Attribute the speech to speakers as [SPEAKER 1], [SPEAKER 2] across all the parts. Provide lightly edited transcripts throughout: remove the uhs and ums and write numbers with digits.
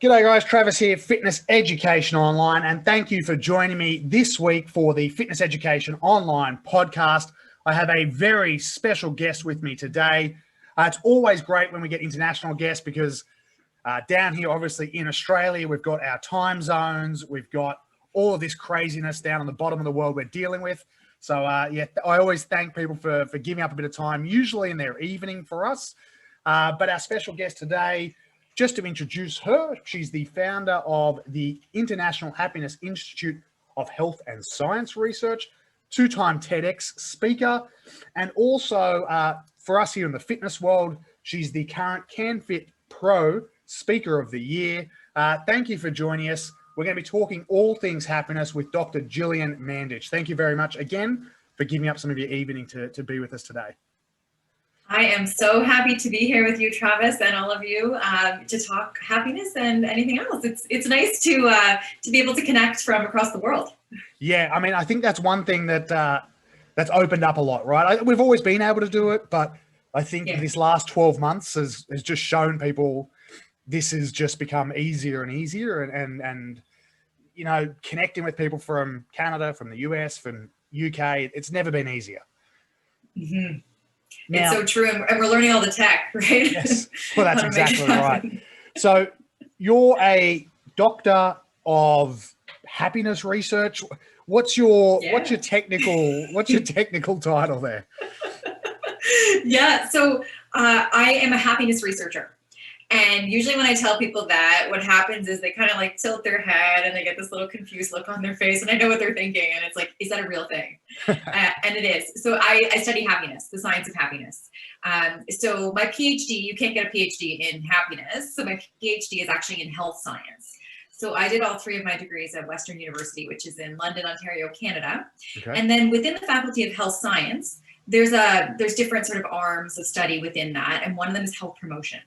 [SPEAKER 1] G'day guys, Travis here, Fitness Education Online, and thank you for joining me this week for the Fitness Education Online podcast. I have a very special guest with me today. It's always great when we get international guests because down here, obviously in Australia, we've got our time zones, we've got all of this craziness down on the bottom of the world we're dealing with. So I always thank people for giving up a bit of time, usually in their evening for us. But our special guest today, just to introduce her, she's the founder of the International Happiness Institute of Health and Science Research, two-time TEDx speaker, and also for us here in the fitness world, she's the current CanfitPro Speaker of the Year. Thank you for joining us. We're going to be talking all things happiness with Dr. Gillian Mandich. Thank you very much again for giving up some of your evening to be with us today.
[SPEAKER 2] I am so happy to be here with you, Travis, and all of you to talk happiness and anything else. It's nice to be able to connect from across the world.
[SPEAKER 1] Yeah, I mean, I think that's one thing that's opened up a lot, right? We've always been able to do it, but I think this last 12 months has just shown people this has just become easier and easier, and you know, connecting with people from Canada, from the US, from UK, it's never been easier.
[SPEAKER 2] Mm-hmm. Now, it's so true, and we're learning all the tech, right?
[SPEAKER 1] Yes, well, that's exactly right. So you're a doctor of happiness research. What's your technical title there?
[SPEAKER 2] Yeah, so I am a happiness researcher. And usually when I tell people that, what happens is they kind of like tilt their head and they get this little confused look on their face. And I know what they're thinking. And it's like, is that a real thing? And it is. So I study happiness, the science of happiness. So my PhD, you can't get a PhD in happiness. So my PhD is actually in health science. So I did all three of my degrees at Western University, which is in London, Ontario, Canada. Okay. And then within the Faculty of Health Science, there's different sort of arms of study within that. And one of them is health promotion.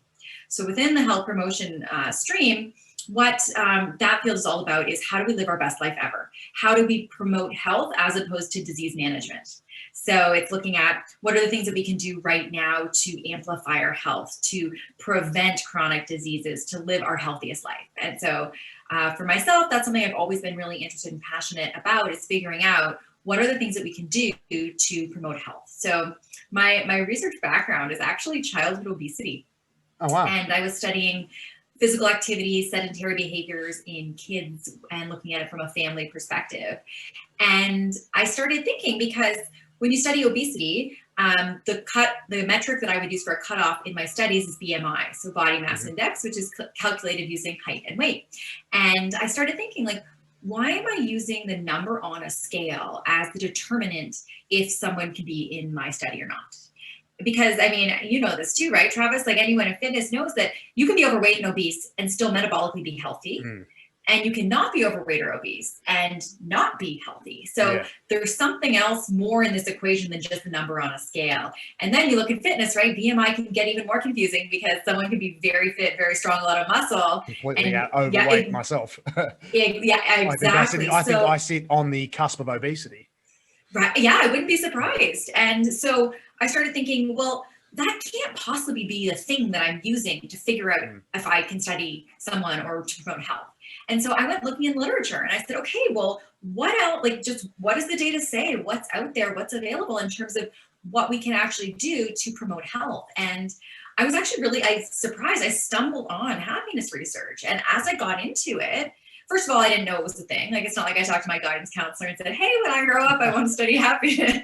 [SPEAKER 2] So within the health promotion stream, what that field is all about is how do we live our best life ever? How do we promote health as opposed to disease management? So it's looking at what are the things that we can do right now to amplify our health, to prevent chronic diseases, to live our healthiest life. And so for myself, that's something I've always been really interested and passionate about, is figuring out what are the things that we can do to promote health. So my research background is actually childhood obesity.
[SPEAKER 1] Oh, wow.
[SPEAKER 2] And I was studying physical activity, sedentary behaviors in kids and looking at it from a family perspective. And I started thinking, because when you study obesity, the metric that I would use for a cutoff in my studies is BMI, so body mass index, which is calculated using height and weight. And I started thinking, like, why am I using the number on a scale as the determinant if someone can be in my study or not? Because, I mean, you know this too, right, Travis? Like, anyone in fitness knows that you can be overweight and obese and still metabolically be healthy. And you cannot be overweight or obese and not be healthy. So there's something else more in this equation than just the number on a scale. And then you look at fitness, right? BMI can get even more confusing because someone can be very fit, very strong, a lot of muscle.
[SPEAKER 1] Completely overweight myself.
[SPEAKER 2] Exactly.
[SPEAKER 1] I think I sit on the cusp of obesity.
[SPEAKER 2] Right. Yeah, I wouldn't be surprised. And so I started thinking, well, that can't possibly be the thing that I'm using to figure out if I can study someone or to promote health. And so I went looking in literature and I said, okay, well, what else, like, just what does the data say? What's out there? What's available in terms of what we can actually do to promote health? And I was actually really surprised. I stumbled on happiness research. And as I got into it, first of all, I didn't know it was a thing. Like, it's not like I talked to my guidance counselor and said, hey, when I grow up, I want to study happiness.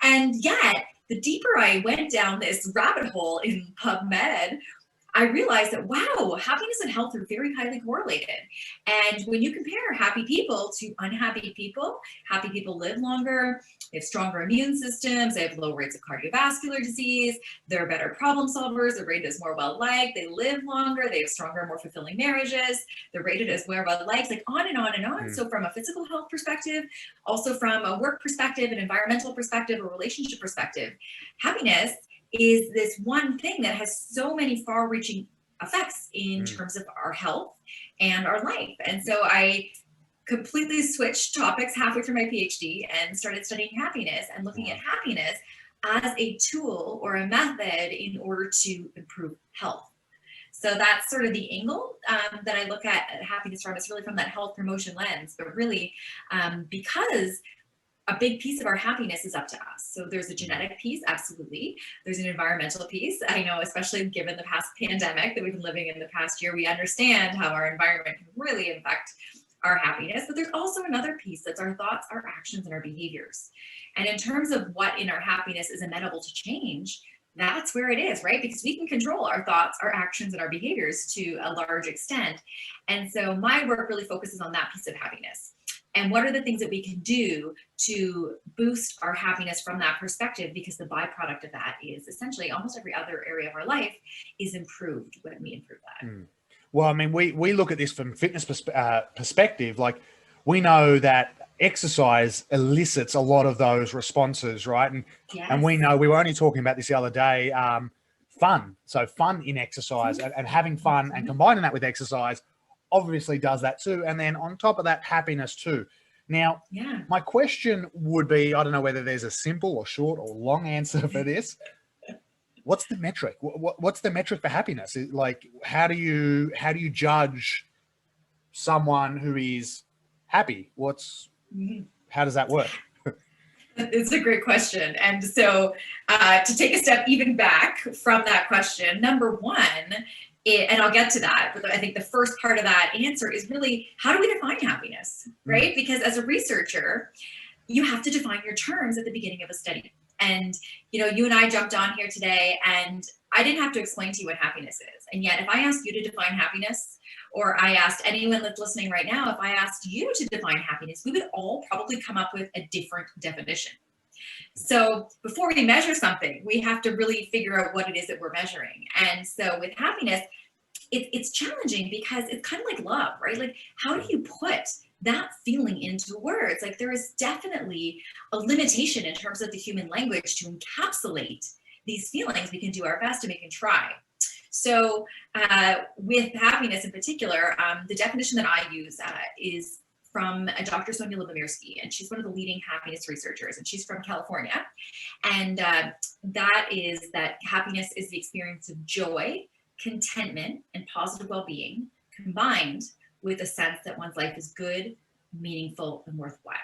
[SPEAKER 2] And yet, the deeper I went down this rabbit hole in PubMed, I realized that, wow, happiness and health are very highly correlated. And when you compare happy people to unhappy people, happy people live longer, they have stronger immune systems, they have low rates of cardiovascular disease, they're better problem solvers, they're rated as more well-liked, they live longer, they have stronger, more fulfilling marriages, they're rated as more well-liked, like on and on and on. So from a physical health perspective, also from a work perspective, an environmental perspective, a relationship perspective, happiness is this one thing that has so many far-reaching effects in terms of our health and our life. And so I completely switched topics halfway through my PhD and started studying happiness and looking at happiness as a tool or a method in order to improve health. So that's sort of the angle that I look at happiness from. It's really from that health promotion lens, but really because a big piece of our happiness is up to us. So there's a genetic piece, absolutely. There's an environmental piece. I know, especially given the past pandemic that we've been living in the past year, we understand how our environment can really affect our happiness. But there's also another piece that's our thoughts, our actions, and our behaviors. And in terms of what in our happiness is amenable to change, that's where it is, right? Because we can control our thoughts, our actions, and our behaviors to a large extent. And so my work really focuses on that piece of happiness. And what are the things that we can do to boost our happiness from that perspective? Because the byproduct of that is essentially almost every other area of our life is improved when we improve that.
[SPEAKER 1] Well, I mean, we look at this from fitness perspective. Like, we know that exercise elicits a lot of those responses, right? And
[SPEAKER 2] Yes.
[SPEAKER 1] and we know, we were only talking about this the other day, fun. So fun in exercise and having fun and combining that with exercise obviously does that too. And then on top of that, happiness too. Now, my question would be, I don't know whether there's a simple or short or long answer for this. What's the metric? What's the metric for happiness? Like, how do you judge someone who is happy? How does that work?
[SPEAKER 2] It's a great question. And so to take a step even back from that question, number one, and I'll get to that, but I think the first part of that answer is really, how do we define happiness, right? Because as a researcher, you have to define your terms at the beginning of a study. And, you know, you and I jumped on here today and I didn't have to explain to you what happiness is. And yet if I asked you to define happiness, or I asked anyone that's listening right now, if I asked you to define happiness, we would all probably come up with a different definition. So before we measure something, we have to really figure out what it is that we're measuring. And so with happiness, it's challenging because it's kind of like love, right? Like, how do you put that feeling into words? Like, there is definitely a limitation in terms of the human language to encapsulate these feelings. We can do our best and we can try. So with happiness in particular, the definition that I use is from Dr. Sonia Lyubomirsky, and she's one of the leading happiness researchers, and she's from California. And that is that happiness is the experience of joy, contentment, and positive well-being combined with a sense that one's life is good, meaningful, and worthwhile.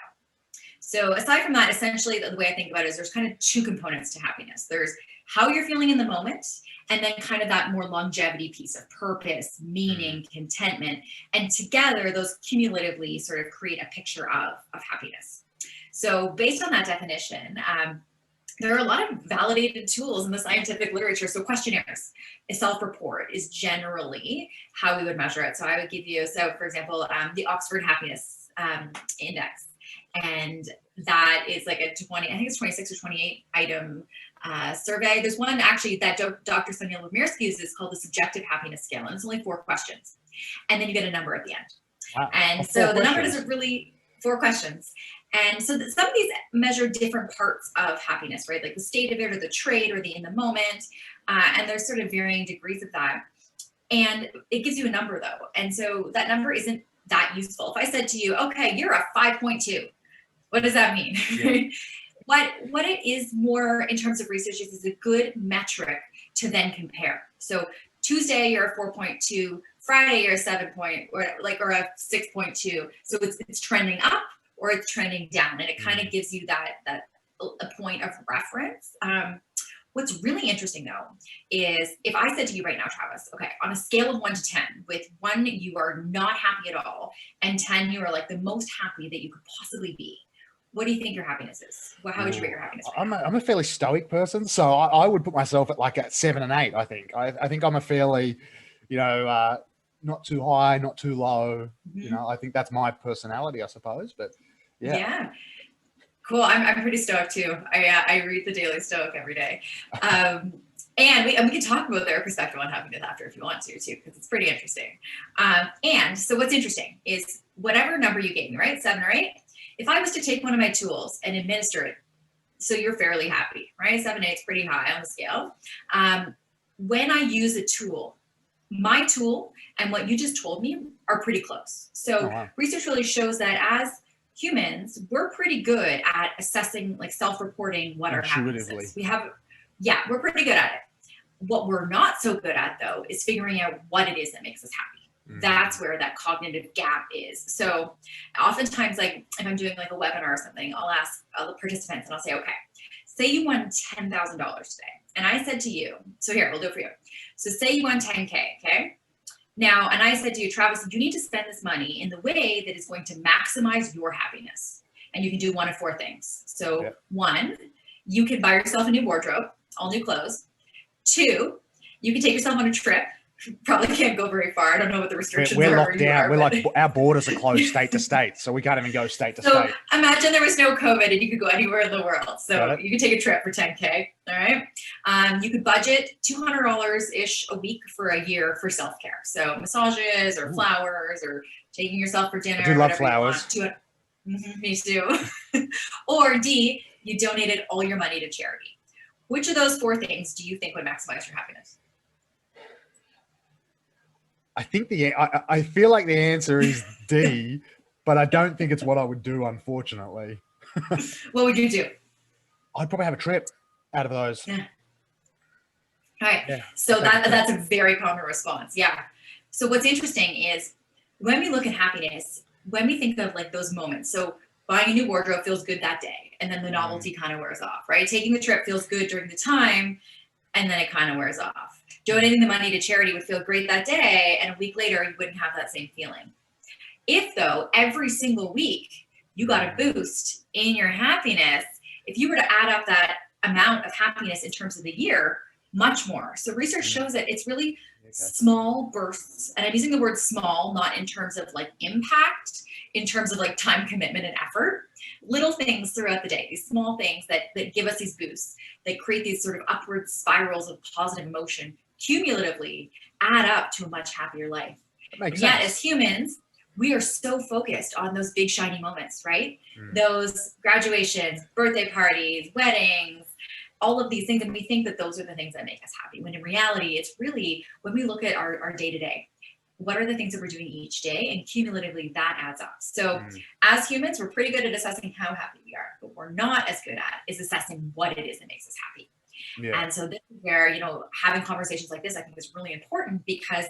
[SPEAKER 2] So aside from that, essentially the way I think about it is there's kind of two components to happiness. There's how you're feeling in the moment, and then kind of that more longevity piece of purpose, meaning, contentment. And together, those cumulatively sort of create a picture of happiness. So based on that definition, there are a lot of validated tools in the scientific literature. So questionnaires, a self-report is generally how we would measure it. So I would give you, so for example, the Oxford Happiness Index. And that is like a 20, I think it's 26 or 28 item survey. There's one actually that Dr. Sonia Lyubomirsky uses called the subjective happiness scale. And it's only 4 questions. And then you get a number at the end.
[SPEAKER 1] Wow.
[SPEAKER 2] And so the number doesn't really, 4 questions. And so some of these measure different parts of happiness, right? Like the state of it or the trait or the in the moment. And there's sort of varying degrees of that. And it gives you a number though. And so that number isn't that useful. If I said to you, okay, you're a 5.2, what does that mean? Yeah. What it is more in terms of research is a good metric to then compare. So Tuesday, you're a 4.2, Friday, you're a 7 point, or a 6.2. So it's trending up or it's trending down. And it kind of gives you that a point of reference. What's really interesting though, is if I said to you right now, Travis, okay, on a scale of 1 to 10, with 1, you are not happy at all, and 10, you are like the most happy that you could possibly be. What do you think your happiness is? Well, how would you rate your happiness?
[SPEAKER 1] I'm a fairly stoic person, so I would put myself at like at 7 and 8. I think. I think I'm a fairly, not too high, not too low. I think that's my personality, I suppose. But yeah.
[SPEAKER 2] Cool. I'm pretty stoic too. I read the Daily Stoic every day. And we can talk about their perspective on happiness after if you want to too, because it's pretty interesting. And so what's interesting is whatever number you gave me, right? 7 or 8. If I was to take one of my tools and administer it, so you're fairly happy, right? 7, 8 is pretty high on the scale. When I use a tool, my tool and what you just told me are pretty close. So research really shows that as humans, we're pretty good at assessing, like self-reporting what our happiness is. We're pretty good at it. What we're not so good at though, is figuring out what it is that makes us happy. That's where that cognitive gap is. So oftentimes, like if I'm doing like a webinar or something, I'll ask the participants and I'll say, okay, say you won $10,000 today. And I said to you, so here, we'll do it for you. So say you won 10K, okay? Now, and I said to you, Travis, you need to spend this money in the way that is going to maximize your happiness. And you can do one of four things. So one, you can buy yourself a new wardrobe, all new clothes. Two, you can take yourself on a trip. Probably can't go very far. I don't know what the restrictions are.
[SPEAKER 1] We're locked down. We're like, our borders are closed state to state, so we can't even go state to state.
[SPEAKER 2] Imagine there was no COVID and you could go anywhere in the world. So you could take a trip for 10K. All right. You could budget $200-ish a week for a year for self-care. So massages or flowers or taking yourself for dinner.
[SPEAKER 1] I do love flowers.
[SPEAKER 2] Me too. Or D, you donated all your money to charity. Which of those four things do you think would maximize your happiness?
[SPEAKER 1] I think I feel like the answer is D, but I don't think it's what I would do, unfortunately.
[SPEAKER 2] What would you do?
[SPEAKER 1] I'd probably have a trip out of those.
[SPEAKER 2] Yeah. All right. Yeah, so that's a very common response. Yeah. So what's interesting is when we look at happiness, when we think of like those moments, so buying a new wardrobe feels good that day, and then the novelty kind of wears off, right? Taking the trip feels good during the time, and then it kind of wears off. Donating the money to charity would feel great that day, and a week later, you wouldn't have that same feeling. If though, every single week, you got a boost in your happiness, if you were to add up that amount of happiness in terms of the year, much more. So research shows that it's really small bursts, and I'm using the word small, not in terms of like impact, in terms of like time commitment and effort, little things throughout the day, these small things that give us these boosts, that create these sort of upward spirals of positive emotion, cumulatively add up to a much happier life. Yet as humans, we are so focused on those big shiny moments, right? Those graduations, birthday parties, weddings, all of these things. And we think that those are the things that make us happy. When in reality, it's really when we look at our day-to-day, what are the things that we're doing each day? And cumulatively that adds up. So as humans, we're pretty good at assessing how happy we are. But we're not as good at is assessing what it is that makes us happy. Yeah. And so this is where, having conversations like this, I think is really important because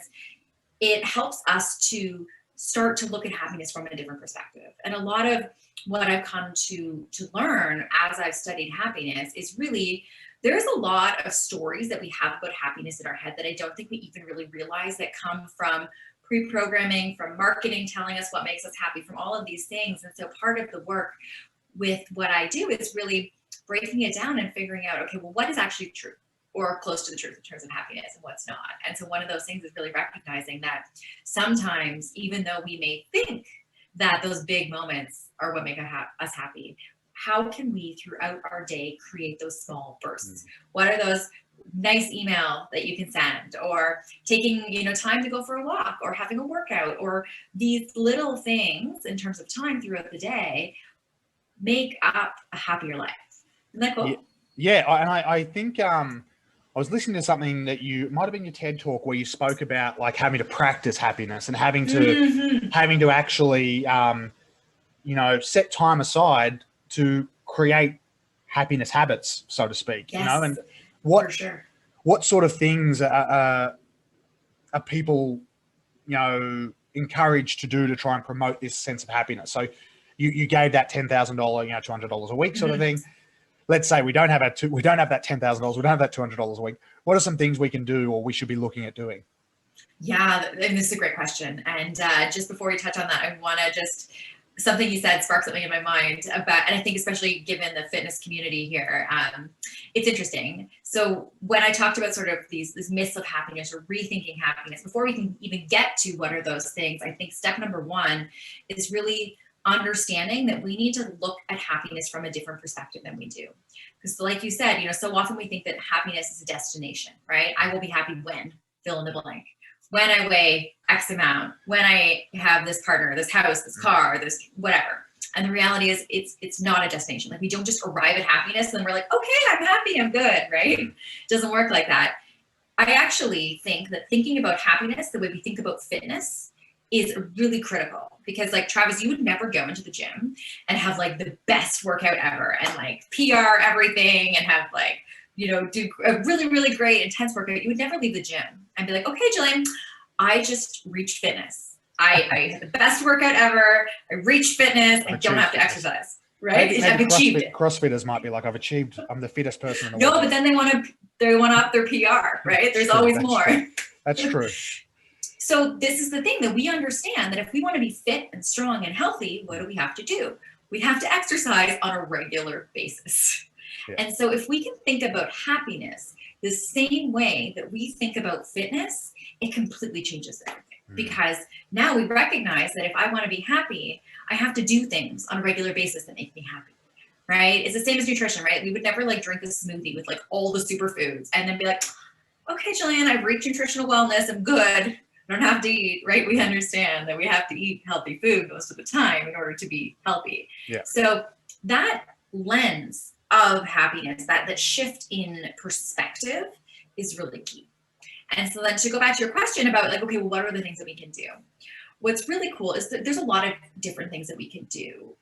[SPEAKER 2] it helps us to start to look at happiness from a different perspective. And a lot of what I've come to learn as I've studied happiness is really, there's a lot of stories that we have about happiness in our head that I don't think we even really realize that come from pre-programming, from marketing telling us what makes us happy, from all of these things. And so part of the work with what I do is really breaking it down and figuring out, okay, well, what is actually true or close to the truth in terms of happiness and what's not? And so one of those things is really recognizing that sometimes, even though we may think that those big moments are what make us happy, how can we throughout our day create those small bursts? What are those nice email that you can send, or taking, time to go for a walk, or having a workout, or these little things in terms of time throughout the day make up a happier life. Isn't that cool?
[SPEAKER 1] Yeah, and I think I was listening to something that it might have been your TED talk where you spoke about like having to practice happiness and having to actually set time aside to create happiness habits, so to speak.
[SPEAKER 2] Yes,
[SPEAKER 1] and
[SPEAKER 2] what
[SPEAKER 1] sort of things are people encouraged to do to try and promote this sense of happiness? So you gave that $10,000, $200 a week sort of thing. Let's say we don't have that $10,000, we don't have that $200 a week. What are some things we can do or we should be looking at doing?
[SPEAKER 2] Yeah, and this is a great question. And just before we touch on that, I want to something you said sparked something in my mind about, and I think especially given the fitness community here, it's interesting. So when I talked about sort of these myths of happiness or rethinking happiness, before we can even get to what are those things, I think step number one is really understanding that we need to look at happiness from a different perspective than we do. Because like you said, so often we think that happiness is a destination, right? I will be happy when, fill in the blank. When I weigh X amount, when I have this partner, this house, this car, this whatever. And the reality is it's not a destination. Like we don't just arrive at happiness and then we're like, okay, I'm happy, I'm good, right? It doesn't work like that. I actually think that thinking about happiness the way we think about fitness is really critical, because like Travis, you would never go into the gym and have like the best workout ever and like PR everything and have like do a really, really great intense workout, you would never leave the gym and be like, okay, Gillian, I just reached fitness. I had the best workout ever. I reached fitness. I don't have to exercise, right?
[SPEAKER 1] Maybe
[SPEAKER 2] I've achieved it.
[SPEAKER 1] CrossFitters might be like, I'm the fittest person in the
[SPEAKER 2] No,
[SPEAKER 1] world.
[SPEAKER 2] but then they want to up their PR, right? There's always more.
[SPEAKER 1] That's true.
[SPEAKER 2] So this is the thing, that we understand that if we want to be fit and strong and healthy, what do we have to do? We have to exercise on a regular basis. Yeah. And so if we can think about happiness the same way that we think about fitness, it completely changes everything. Because now we recognize that if I want to be happy, I have to do things on a regular basis that make me happy, right? It's the same as nutrition, right? We would never like drink a smoothie with like all the superfoods and then be like, okay, Gillian, I've reached nutritional wellness. I'm good. I don't have to eat, right? We understand that we have to eat healthy food most of the time in order to be healthy.
[SPEAKER 1] Yeah.
[SPEAKER 2] So that lens of happiness, that shift in perspective is really key. And so then to go back to your question about like, okay, well, what are the things that we can do? What's really cool is that there's a lot of different things that we can do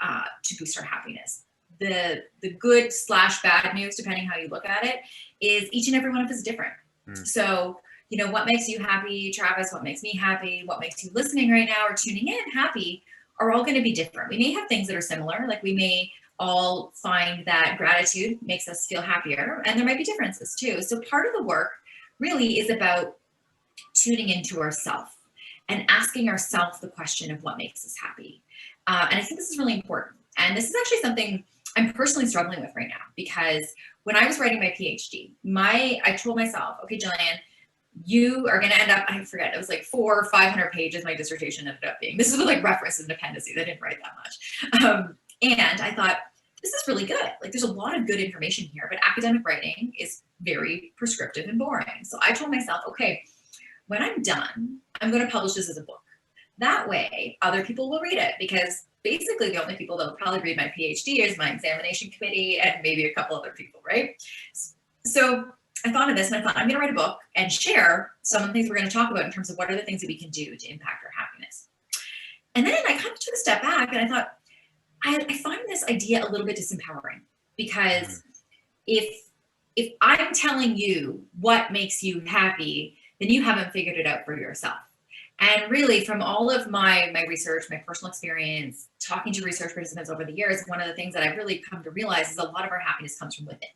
[SPEAKER 2] to boost our happiness. The good / bad news, depending how you look at it, is each and every one of us is different. So, what makes you happy, Travis, what makes me happy, what makes you listening right now or tuning in happy are all going to be different. We may have things that are similar, like we may all find that gratitude makes us feel happier, and there might be differences too. So part of the work really is about tuning into ourselves and asking ourselves the question of what makes us happy. And I think this is really important. And this is actually something I'm personally struggling with right now, because when I was writing my PhD, I told myself, okay, Gillian, you are going to end up, I forget, it was like 400 or 500 pages my dissertation ended up being. This is with like references and appendices. I didn't write that much. And I thought, this is really good. Like there's a lot of good information here, but academic writing is very prescriptive and boring. So I told myself, okay, when I'm done, I'm going to publish this as a book. That way other people will read it, because basically the only people that will probably read my PhD is my examination committee and maybe a couple other people, right? So I thought of this and I thought, I'm going to write a book and share some of the things we're going to talk about in terms of what are the things that we can do to impact our happiness. And then I kind of took a step back and I thought, I find this idea a little bit disempowering, because if I'm telling you what makes you happy, then you haven't figured it out for yourself. And really, from all of my research, my personal experience, talking to research participants over the years, one of the things that I've really come to realize is a lot of our happiness comes from within,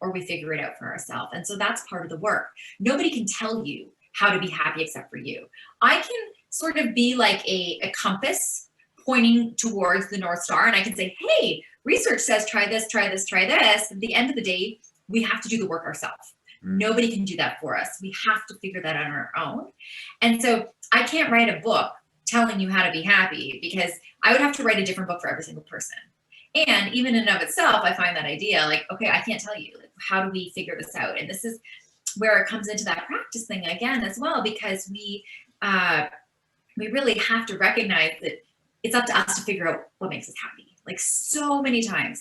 [SPEAKER 2] or we figure it out for ourselves. And so that's part of the work. Nobody can tell you how to be happy except for you. I can sort of be like a compass pointing towards the North Star, and I can say, hey, research says try this, try this, try this. At the end of the day, we have to do the work ourselves. Nobody can do that for us. We have to figure that out on our own. And so I can't write a book telling you how to be happy, because I would have to write a different book for every single person. And even in and of itself, I find that idea like, okay, I can't tell you, like, how do we figure this out? And this is where it comes into that practice thing again as well, because we really have to recognize that it's up to us to figure out what makes us happy. Like so many times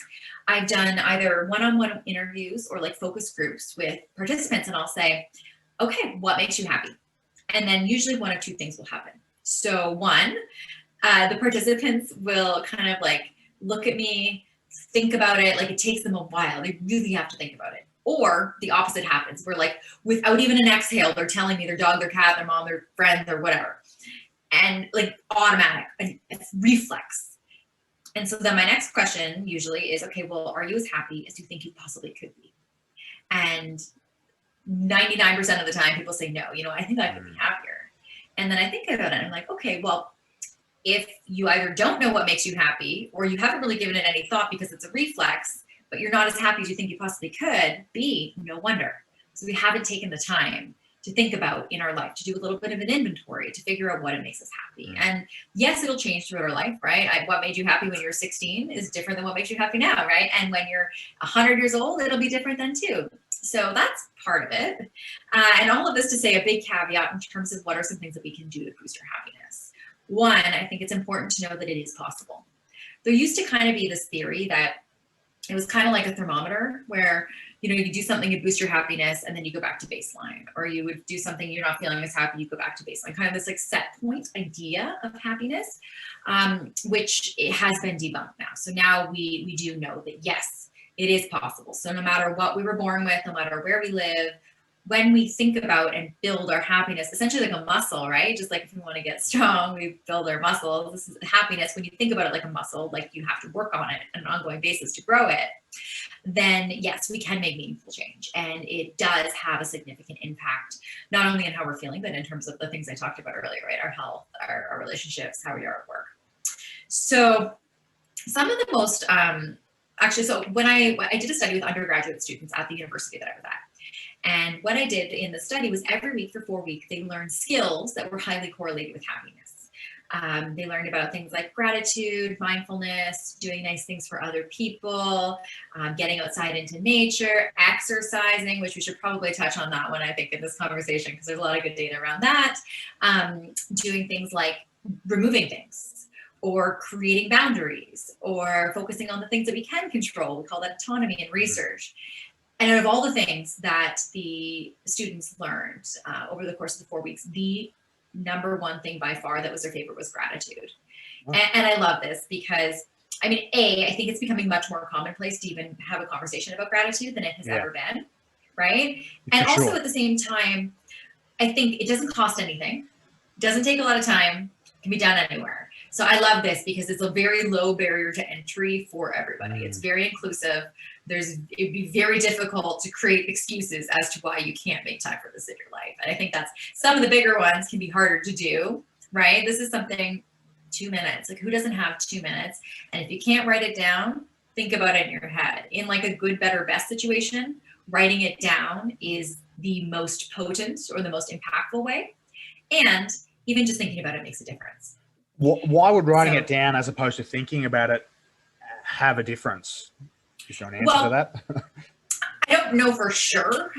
[SPEAKER 2] I've done either one-on-one interviews or like focus groups with participants, and I'll say, okay, what makes you happy? And then usually one of two things will happen. So one, the participants will kind of like look at me, think about it. Like it takes them a while. They really have to think about it. Or the opposite happens, where like without even an exhale, they're telling me their dog, their cat, their mom, their friend, or whatever. And like automatic, it's reflex. And so then my next question usually is, okay, well, are you as happy as you think you possibly could be? And 99% of the time people say no, I think I could be happier. And then I think about it and I'm like, okay, well, if you either don't know what makes you happy, or you haven't really given it any thought because it's a reflex, but you're not as happy as you think you possibly could be, no wonder. So we haven't taken the time to think about in our life, to do a little bit of an inventory, to figure out what it makes us happy. And yes, it'll change throughout our life, right? What made you happy when you're 16 is different than what makes you happy now, right? And when you're 100 years old, it'll be different then too. So that's part of it. And all of this to say a big caveat in terms of what are some things that we can do to boost our happiness. One, I think it's important to know that it is possible. There used to kind of be this theory that it was kind of like a thermometer where, you do something to boost your happiness and then you go back to baseline, or you would do something you're not feeling as happy, you go back to baseline, kind of this like set point idea of happiness, which it has been debunked now. So now we do know that yes, It is possible. So no matter what we were born with, no matter where we live, when we think about and build our happiness, essentially like a muscle, right? Just like if we want to get strong, we build our muscles. This is happiness. When you think about it like a muscle, like you have to work on it on an ongoing basis to grow it, then yes, we can make meaningful change. And it does have a significant impact, not only in how we're feeling, but in terms of the things I talked about earlier, right? Our health, our relationships, how we are at work. So some of the most, actually, so when I did a study with undergraduate students at the university that I was at. And what I did in the study was every week for 4 weeks, they learned skills that were highly correlated with happiness. They learned about things like gratitude, mindfulness, doing nice things for other people, getting outside into nature, exercising, which we should probably touch on that one, I think, in this conversation, because there's a lot of good data around that. Doing things like removing things, or creating boundaries, or focusing on the things that we can control. We call that autonomy in research. And out of all the things that the students learned over the course of the 4 weeks, the number one thing by far that was their favorite was gratitude. Oh. And I love this because, I mean, I think it's becoming much more commonplace to even have a conversation about gratitude than it has ever been, right? And
[SPEAKER 1] For
[SPEAKER 2] also
[SPEAKER 1] sure.
[SPEAKER 2] at the same time, I think it doesn't cost anything, doesn't take a lot of time, can be done anywhere. So I love this because it's a very low barrier to entry for everybody. It's very inclusive. It'd be very difficult to create excuses as to why you can't make time for this in your life. And I think that's some of the bigger ones can be harder to do, right? This is something, 2 minutes, like who doesn't have 2 minutes? And if you can't write it down, think about it in your head. In like a good, better, best situation, writing it down is the most potent or the most impactful way. And even just thinking about it makes a difference.
[SPEAKER 1] Why would writing it down as opposed to thinking about it have a difference? Is there an answer to that?
[SPEAKER 2] I don't know for sure.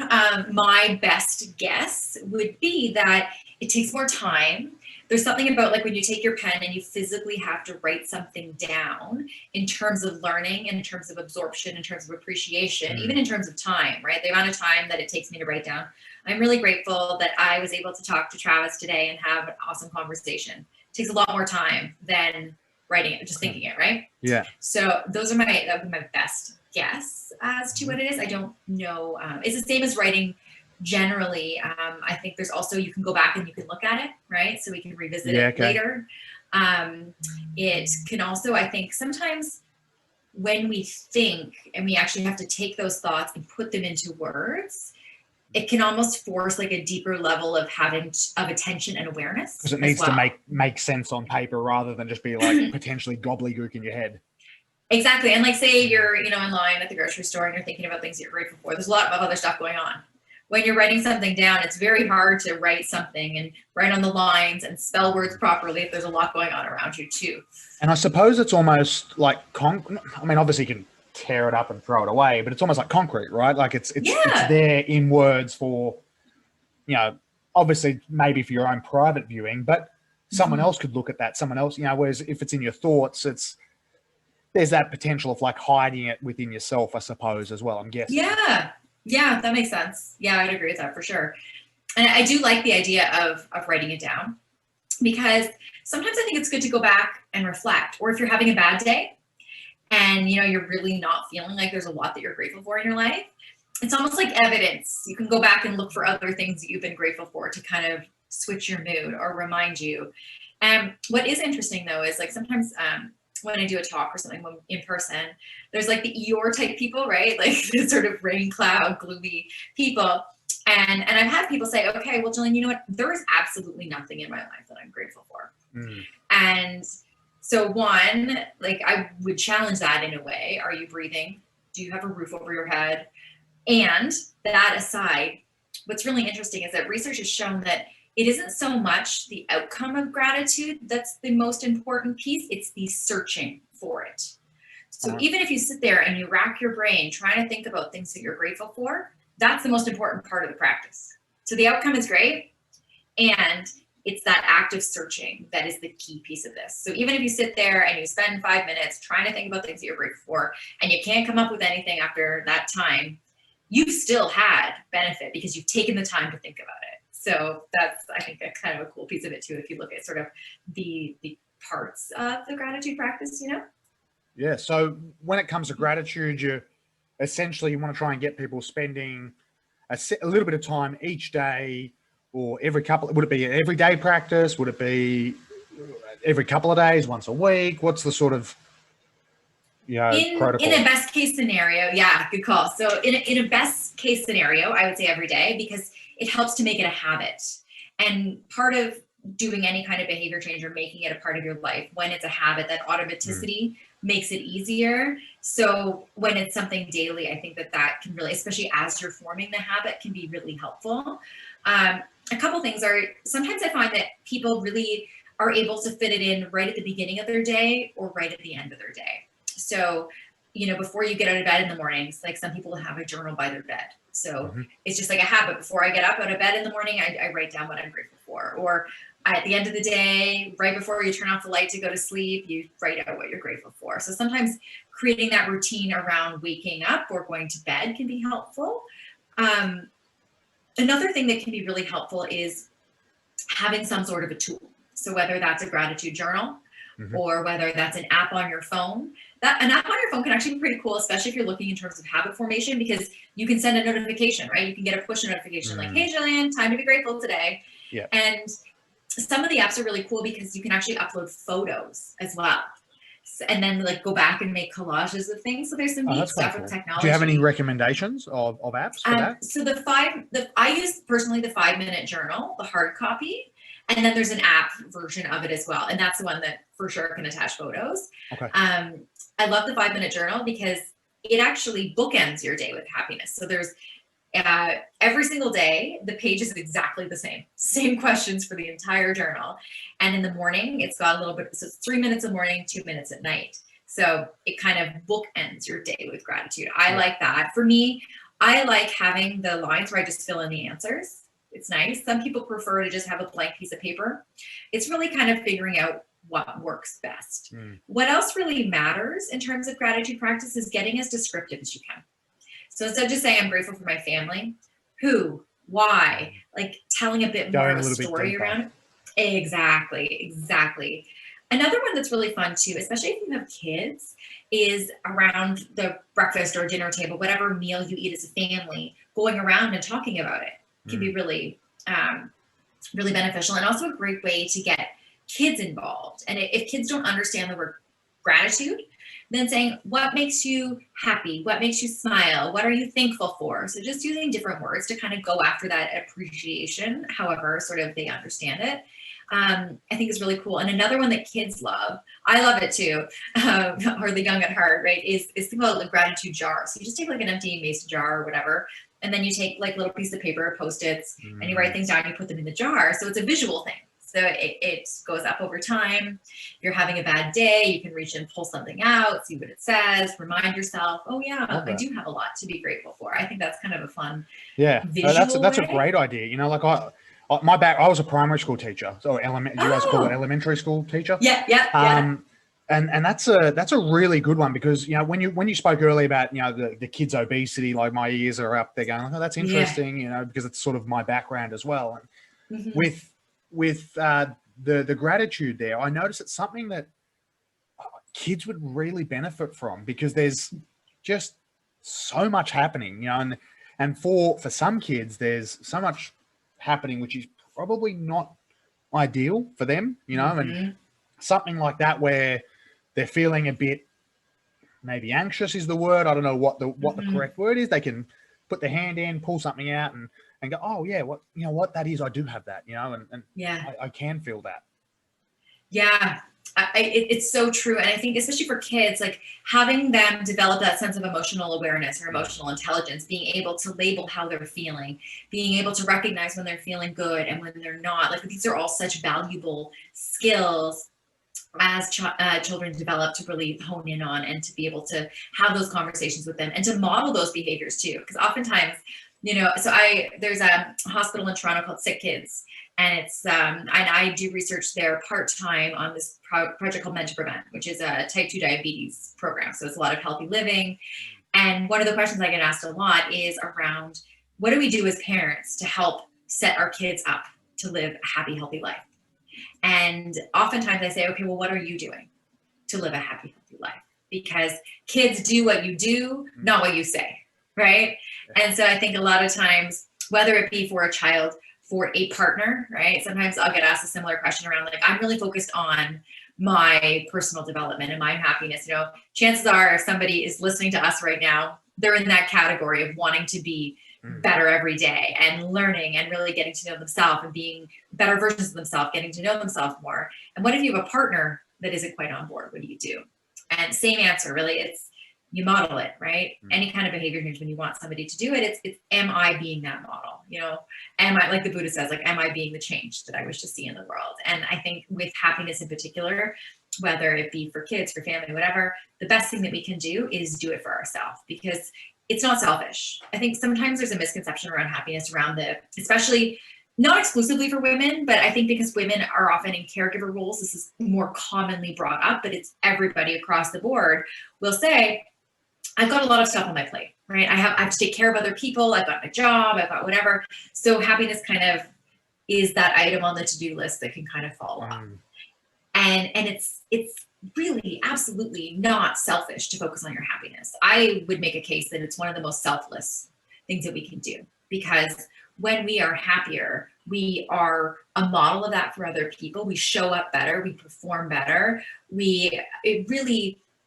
[SPEAKER 2] My best guess would be that it takes more time. There's something about like when you take your pen and you physically have to write something down in terms of learning, in terms of absorption, in terms of appreciation, even in terms of time, right? The amount of time that it takes me to write it down. I'm really grateful that I was able to talk to Travis today and have an awesome conversation. It takes a lot more time than writing it, just thinking it, right?
[SPEAKER 1] Yeah.
[SPEAKER 2] So those are that would be my best guess as to what it is. I don't know. It's the same as writing generally. I think there's also, you can go back and you can look at it, right? So we can revisit it later. It can also, I think sometimes when we think and we actually have to take those thoughts and put them into words, it can almost force like a deeper level of attention and awareness.
[SPEAKER 1] Because it needs to make sense on paper rather than just be like potentially gobbledygook in your head.
[SPEAKER 2] Exactly. And like say you're, in line at the grocery store and you're thinking about things you're grateful for. There's a lot of other stuff going on. When you're writing something down, it's very hard to write something and write on the lines and spell words properly if there's a lot going on around you too.
[SPEAKER 1] And I suppose it's almost like, obviously you can tear it up and throw it away, but it's almost like concrete, right? Like it's there in words for, obviously maybe for your own private viewing, but someone else could look at that, someone else, whereas if it's in your thoughts, there's that potential of like hiding it within yourself, I suppose, as well, I'm guessing.
[SPEAKER 2] Yeah, that makes sense. Yeah, I'd agree with that for sure. And I do like the idea of writing it down, because sometimes I think it's good to go back and reflect, or if you're having a bad day and you're really not feeling like there's a lot that you're grateful for in your life, it's almost like evidence. You can go back and look for other things that you've been grateful for to kind of switch your mood or remind you. And what is interesting though is like sometimes when I do a talk or something in person, there's like the Eeyore type people, right? Like the sort of rain cloud, gloomy people. And I've had people say, okay, well, Gillian, you know what? There is absolutely nothing in my life that I'm grateful for. And so one, like I would challenge that in a way. Are you breathing? Do you have a roof over your head? And that aside, what's really interesting is that research has shown that it isn't so much the outcome of gratitude that's the most important piece, it's the searching for it. So even if you sit there and you rack your brain trying to think about things that you're grateful for, that's the most important part of the practice. So the outcome is great, and it's that active searching that is the key piece of this. So even if you sit there and you spend 5 minutes trying to think about things that you're grateful for, and you can't come up with anything after that time, you've still had benefit because you've taken the time to think about it. So that's, I think, a kind of a cool piece of it too, if you look at sort of the parts of the gratitude practice,
[SPEAKER 1] Yeah. So when it comes to gratitude, essentially you want to try and get people spending a little bit of time each day, or every couple. Would it be an everyday practice? Would it be every couple of days, once a week? What's the sort of protocol?
[SPEAKER 2] In a best case scenario, yeah, good call. So in a best case scenario, I would say every day, because it helps to make it a habit. And part of doing any kind of behavior change or making it a part of your life, when it's a habit, that automaticity makes it easier. So when it's something daily, I think that can really, especially as you're forming the habit, can be really helpful. A couple things are, sometimes I find that people really are able to fit it in right at the beginning of their day or right at the end of their day. So, before you get out of bed in the mornings, like some people have a journal by their bed. So it's just like a habit. Before I get up out of bed in the morning, I write down what I'm grateful for. Or at the end of the day, right before you turn off the light to go to sleep, you write out what you're grateful for. So sometimes creating that routine around waking up or going to bed can be helpful. Another thing that can be really helpful is having some sort of a tool. So whether that's a gratitude journal or whether that's an app on your phone, an app on your phone can actually be pretty cool, especially if you're looking in terms of habit formation, because you can send a notification, right? You can get a push notification like, hey, Gillian, time to be grateful today.
[SPEAKER 1] Yeah.
[SPEAKER 2] And some of the apps are really cool because you can actually upload photos as well. And then like go back and make collages of things. So there's some neat stuff with technology.
[SPEAKER 1] Do you have any recommendations of apps for that?
[SPEAKER 2] So I use personally the 5-minute journal, the hard copy. And then there's an app version of it as well. And that's the one that for sure can attach photos.
[SPEAKER 1] Okay.
[SPEAKER 2] I love the 5-minute journal because it actually bookends your day with happiness. So there's every single day, the page is exactly the same questions for the entire journal. And in the morning, it's got a little bit, so it's 3 minutes in the morning, 2 minutes at night. So it kind of bookends your day with gratitude. I like that. For me, I like having the lines where I just fill in the answers. It's nice. Some people prefer to just have a blank piece of paper. It's really kind of figuring out what works best. What else really matters in terms of gratitude practice is getting as descriptive as you can. So instead of just saying, I'm grateful for my family, who, why, like telling a bit more of a story around it. Exactly. Another one that's really fun too, especially if you have kids, is around the breakfast or dinner table, whatever meal you eat as a family, going around and talking about it can be really, really beneficial, and also a great way to get kids involved. And if kids don't understand the word gratitude, then saying, what makes you happy? What makes you smile? What are you thankful for? So just using different words to kind of go after that appreciation, however sort of they understand it, I think is really cool. And another one that kids love, I love it too, or the young at heart, right, is think about the gratitude jar. So you just take like an empty mason jar or whatever, and then you take like a little piece of paper, Post-its, and you write things down, you put them in the jar. So it's a visual thing. So it goes up over time. If you're having a bad day, you can reach and pull something out, see what it says, remind yourself, oh yeah, I do have a lot to be grateful for. I think that's kind of a fun visual
[SPEAKER 1] that's a great idea. Like I was a primary school teacher, so you guys call it elementary school teacher.
[SPEAKER 2] Yeah.
[SPEAKER 1] And that's a really good one, because when you spoke earlier about the kids' obesity, like my ears are up there going, oh, that's interesting, because it's sort of my background as well. And with the gratitude there, I noticed it's something that kids would really benefit from, because there's just so much happening, and for some kids there's so much happening which is probably not ideal for them, and something like that where they're feeling a bit maybe anxious is the word. I don't know what the correct word is. They can put their hand in, pull something out, and go, oh yeah, what that is, I do have that, and I can feel that.
[SPEAKER 2] Yeah, it's so true. And I think especially for kids, like having them develop that sense of emotional awareness or emotional intelligence, being able to label how they're feeling, being able to recognize when they're feeling good and when they're not, like these are all such valuable skills as children develop to really hone in on, and to be able to have those conversations with them and to model those behaviors too. Because oftentimes, so there's a hospital in Toronto called Sick Kids, and it's and I do research there part-time on this project called Meant to Prevent, which is a type 2 diabetes program. So it's a lot of healthy living. And one of the questions I get asked a lot is around, what do we do as parents to help set our kids up to live a happy, healthy life? And oftentimes I say, okay, well, what are you doing to live a happy, healthy life? because kids do what you do, not what you say, right? And so I think a lot of times, whether it be for a child, for a partner, right? Sometimes I'll get asked a similar question around like, I'm really focused on my personal development and my happiness. You know, chances are if somebody is listening to us right now, they're in that category of wanting to be better every day and learning and really getting to know themselves and being better versions of themselves, getting to know themselves more. And what if you have a partner that isn't quite on board? What do you do? And same answer, really. It's you model it, right? Any kind of behavior change, when you want somebody to do it, it's am I being that model? You know, am I, like the Buddha says, like, am I being the change that I wish to see in the world? And I think with happiness in particular, whether it be for kids, for family, whatever, the best thing that we can do is do it for ourselves, because it's not selfish. I think sometimes there's a misconception around happiness around especially not exclusively for women, but I think because women are often in caregiver roles, this is more commonly brought up, but it's everybody across the board will say, I've got a lot of stuff on my plate, right? I have to take care of other people. I've got my job, I've got whatever. So happiness kind of is that item on the to-do list that can kind of fall off. And it's really absolutely not selfish to focus on your happiness. I would make a case that it's one of the most selfless things that we can do, because when we are happier, we are a model of that for other people. We show up better, we perform better.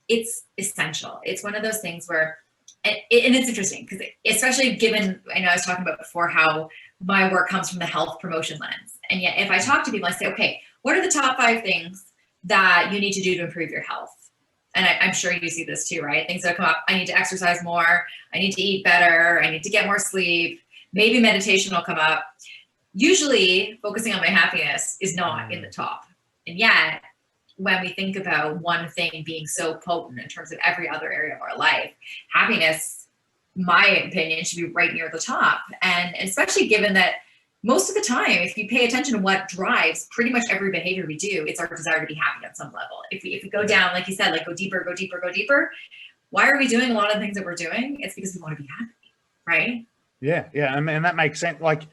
[SPEAKER 2] It's essential. It's one of those things where, and it's interesting because especially given, I know I was talking about before how my work comes from the health promotion lens. And yet if I talk to people, I say, okay, what are the top 5 things that you need to do to improve your health? And I'm sure you see this too, right? Things that come up, I need to exercise more, I need to eat better, I need to get more sleep, maybe meditation will come up. Usually focusing on my happiness is not in the top. And yet, when we think about one thing being so potent in terms of every other area of our life, happiness, my opinion, should be right near the top. And especially given that most of the time, if you pay attention to what drives pretty much every behavior we do, it's our desire to be happy on some level. If we go down, like you said, like go deeper, go deeper, go deeper, why are we doing a lot of the things that we're doing? It's because we want to be happy, right?
[SPEAKER 1] Yeah. And that makes sense. Like,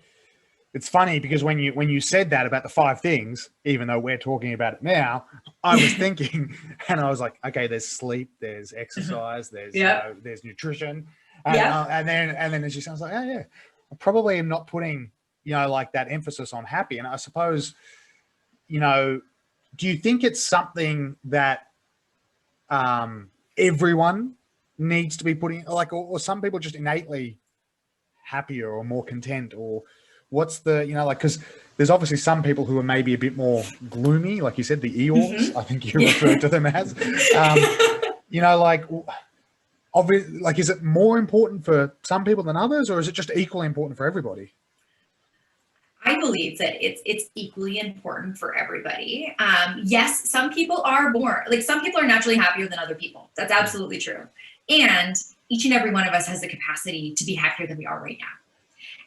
[SPEAKER 1] it's funny because when you said that about the 5 things, even though we're talking about it now, I was thinking, and I was like, okay, there's sleep, there's exercise, there's there's nutrition, and then as you said, I was like, oh yeah, I probably am not putting like that emphasis on happy. And I suppose, do you think it's something that everyone needs to be putting, like, or some people just innately happier or more content, or what's the, like, because there's obviously some people who are maybe a bit more gloomy, like you said, the Eeyores, I think you referred to them as, like, obviously, like, is it more important for some people than others, or is it just equally important for everybody?
[SPEAKER 2] I believe that it's equally important for everybody. Yes, some people are some people are naturally happier than other people. That's absolutely true. And each and every one of us has the capacity to be happier than we are right now.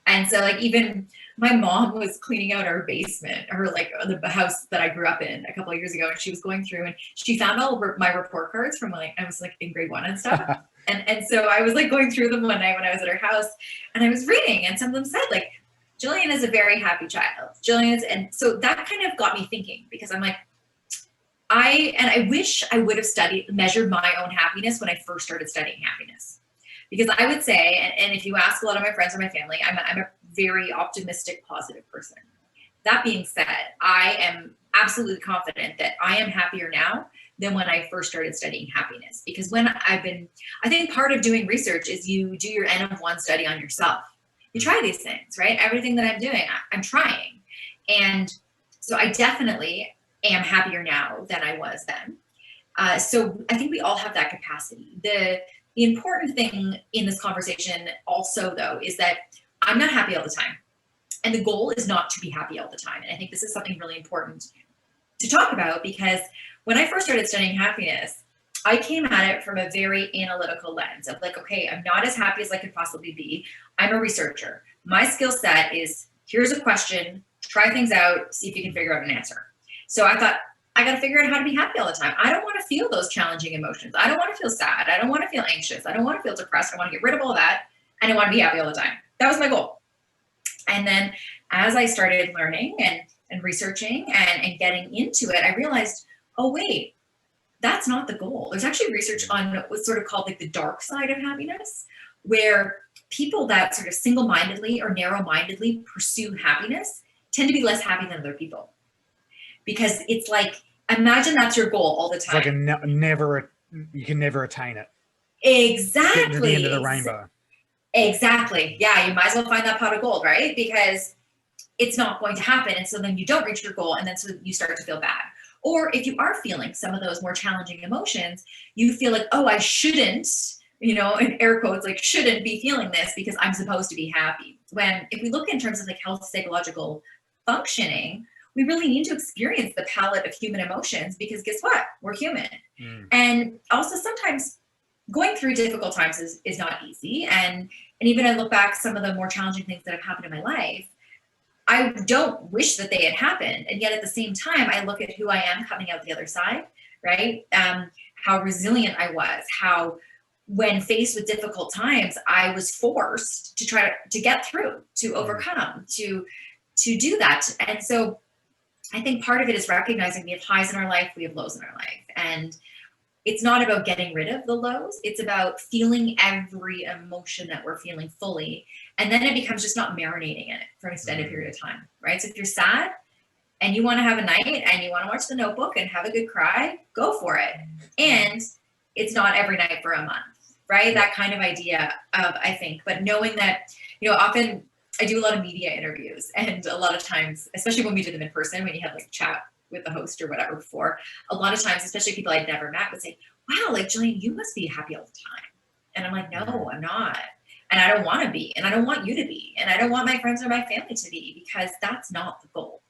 [SPEAKER 2] And so, like, even my mom was cleaning out our basement, the house that I grew up in a couple of years ago, and she was going through and she found all my report cards from I was like in grade 1 and stuff. and so I was like going through them one night when I was at her house, and I was reading, and some of them said like, Gillian is a very happy child. And so that kind of got me thinking, because I'm like, I wish I would have measured my own happiness when I first started studying happiness. Because I would say, and if you ask a lot of my friends or my family, I'm a very optimistic, positive person. That being said, I am absolutely confident that I am happier now than when I first started studying happiness. Because I think part of doing research is you do your N of 1 study on yourself. You try these things, right? Everything that I'm doing, I'm trying. And so I definitely am happier now than I was then. So I think we all have that capacity. The important thing in this conversation also, though, is that I'm not happy all the time. And the goal is not to be happy all the time. And I think this is something really important to talk about, because when I first started studying happiness, I came at it from a very analytical lens of like, okay, I'm not as happy as I could possibly be. I'm a researcher. My skill set is, here's a question, try things out, see if you can figure out an answer. So I thought, I got to figure out how to be happy all the time. I don't want to feel those challenging emotions. I don't want to feel sad. I don't want to feel anxious. I don't want to feel depressed. I want to get rid of all that. And I want to be happy all the time. That was my goal. And then as I started learning and researching and getting into it, I realized, oh, wait, that's not the goal. There's actually research on what's sort of called like the dark side of happiness, where people that sort of single-mindedly or narrow-mindedly pursue happiness tend to be less happy than other people. Because it's like, imagine that's your goal all the time.
[SPEAKER 1] It's like you can never attain it.
[SPEAKER 2] Exactly.
[SPEAKER 1] Getting to the end of the rainbow.
[SPEAKER 2] Exactly. Yeah, you might as well find that pot of gold, right? Because it's not going to happen. And so then you don't reach your goal, and then so you start to feel bad. Or if you are feeling some of those more challenging emotions, you feel like, oh, I shouldn't, in air quotes, like shouldn't be feeling this because I'm supposed to be happy. When if we look in terms of like health psychological functioning, we really need to experience the palette of human emotions, because guess what? We're human. And also sometimes going through difficult times is not easy. And even I look back some of the more challenging things that have happened in my life, I don't wish that they had happened. And yet at the same time, I look at who I am coming out the other side, right? How resilient I was, how when faced with difficult times, I was forced to try to get through, to overcome, to do that. And so I think part of it is recognizing we have highs in our life, we have lows in our life. And it's not about getting rid of the lows. It's about feeling every emotion that we're feeling fully. And then it becomes just not marinating in it for an extended period of time, right? So if you're sad and you want to have a night and you want to watch The Notebook and have a good cry, go for it. And it's not every night for a month, right? That kind of idea of, I think, but knowing that, often I do a lot of media interviews, and a lot of times, especially when we do them in person, when you have like chat with the host or whatever before, a lot of times, especially people I'd never met, would say, wow, like Gillian, you must be happy all the time. And I'm like, no, I'm not. And I don't want to be, and I don't want you to be, and I don't want my friends or my family to be, because that's not the goal.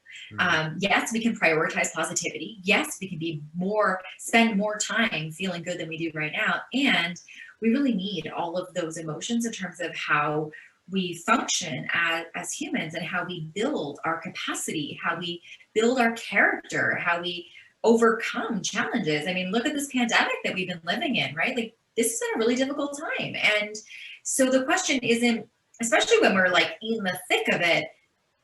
[SPEAKER 2] Yes, we can prioritize positivity. Yes, we can spend more time feeling good than we do right now. And we really need all of those emotions in terms of how we function as humans, and how we build our capacity, how we build our character, how we overcome challenges. I mean, look at this pandemic that we've been living in, right? Like, this has been a really difficult time. And so the question isn't, especially when we're like in the thick of it,